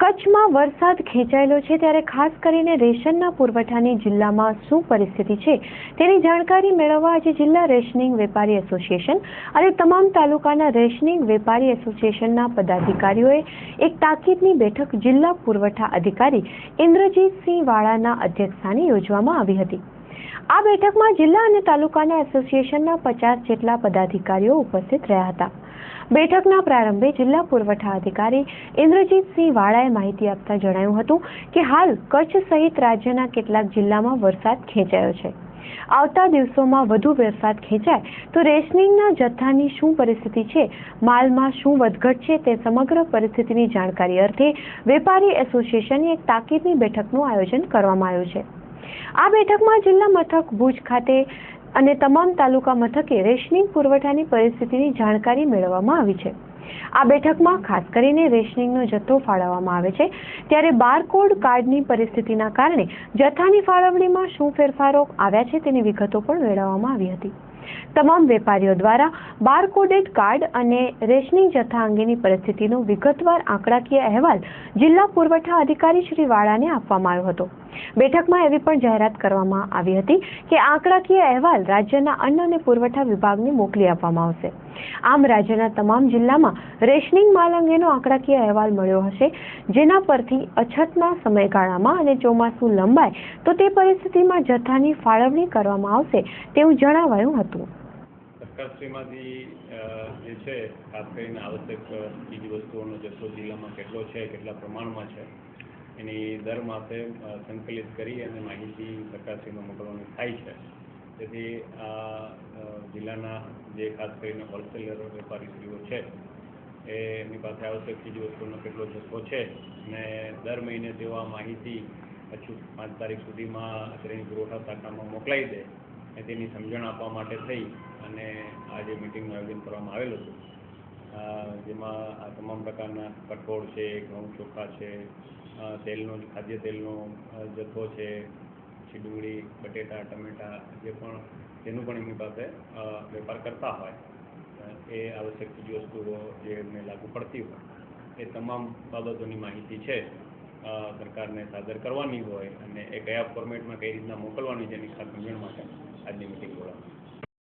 કચ્છમાં વરસાદ ખેંચાયેલો છે ત્યારે ખાસ કરીને રેશનના પુરવઠાની જિલ્લામાં શું પરિસ્થિતિ છે તેની જાણકારી મેળવવા આજે જિલ્લા રેશનિંગ વેપારી એસોસિએશન અને તમામ તાલુકાના રેશનિંગ વેપારી એસોસિએશનના પદાધિકારીઓએ એક તાકીદની બેઠક જિલ્લા પુરવઠા અધિકારી ઇન્દ્રજીતસિંહ વાળાના અધ્યક્ષસ્થાને યોજવામાં આવી હતી। આ બેઠકમાં જિલ્લા અને તાલુકાના એસોસિએશનના 50 જેટલા પદાધિકારીઓ ઉપસ્થિત રહ્યા હતા। બેઠકના પ્રારંભે જિલ્લા પુરવઠા અધિકારી ઇન્દ્રજીતસિંહ વાળાએ માહિતી આપતા જણાવ્યું હતું કે હાલ કચ્છ સહિત રાજ્યના કેટલાક જિલ્લામાં વરસાદ ખેંચાયો છે। આવતા દિવસોમાં વધુ વરસાદ ખેંચાય તો રેશનિંગના જથ્થાની શું પરિસ્થિતિ છે, માલમાં શું વધઘટ છે તે સમગ્ર પરિસ્થિતિની જાણકારી અર્થે વેપારી એસોસિએશનની એક તાકીદની બેઠકનું આયોજન કરવામાં આવ્યું છે। આ બેઠકમાં જિલ્લા મથક ભુજ ખાતે અને તમામ તાલુકા મથકે રેશનિંગ પુરવઠાની પરિસ્થિતિની જાણકારી મેળવવામાં આવી છે। આ બેઠકમાં ખાસ કરીને રેશનિંગનો જથ્થો ફાળવવામાં આવે છે ત્યારે બારકોડ કાર્ડની પરિસ્થિતિના કારણે જથ્થાની ફાળવણીમાં શું ફેરફારો આવ્યા છે તેની વિગતો પણ મેળવવામાં આવી હતી। તમામ વેપારીઓ દ્વારા બારકોડેડ કાર્ડ અને રેશનિંગ જથ્થા અંગેની પરિસ્થિતિનો વિગતવાર આંકડાકીય અહેવાલ જિલ્લા પુરવઠા અધિકારી શ્રી વાળાને આપવામાં આવ્યો હતો। બેઠકમાં એવી પણ જાહેરાત કરવામાં આવી હતી કે આંકડાકીય અહેવાલ રાજ્યના અન્ન અને પુરવઠા વિભાગને મોકલી આપવામાં આવશે। આમ રાજ્યના તમામ જિલ્લામાં રેશનિંગ માલ અંગેનો આંકડાકીય અહેવાલ મળ્યો હશે, જેના પરથી અછતના સમયગાળામાં અને ચોમાસું લંબાય તો તે પરિસ્થિતિમાં જથ્થાની ફાળવણી કરવામાં આવશે તેવું જણાવાયું હતું। સરકારશ્રીમાંથી જે છે ખાસ કરીને આવશ્યક ચીજ વસ્તુઓનો જથ્થો જિલ્લામાં કેટલો છે, કેટલા પ્રમાણમાં છે એની દર માસે સંકલિત કરી અને માહિતી સરકારશ્રીમાં મોકલવાની થાય છે। તેથી જિલ્લાના જે ખાસ કરીને હોલસેલર વેપારીશ્રીઓ છે એમની પાસે આવશ્યક ચીજ વસ્તુઓનો કેટલો જથ્થો છે અને દર મહિને તેઓ આ માહિતી અચૂક 5 તારીખ સુધીમાં શ્રેણી પુરવઠા શાખામાં મોકલાઈ દે તેની સમજણ આપવા માટે થઈ અને આજે મિટિંગનું આયોજન કરવામાં આવેલું હતું। જેમાં આ તમામ પ્રકારના કઠોળ છે, ઘઉં ચોખા છે, તેલનો ખાદ્ય તેલનો જથ્થો છે, પછી ડુંગળી, બટેટા, ટમેટા જે પણ તેનું પણ એમની પાસે વેપાર કરતા હોય એ આવશ્યક ચીજ વસ્તુઓ જે એમને લાગુ પડતી હોય એ તમામ બાબતોની માહિતી છે સરકારને સાદર કરવાની હોય અને એ કયા ફોર્મેટમાં કઈ રીતના મોકલવાની છે એની ખાસ સમજણ માટે આજની મિટિંગ બોલાવવાની।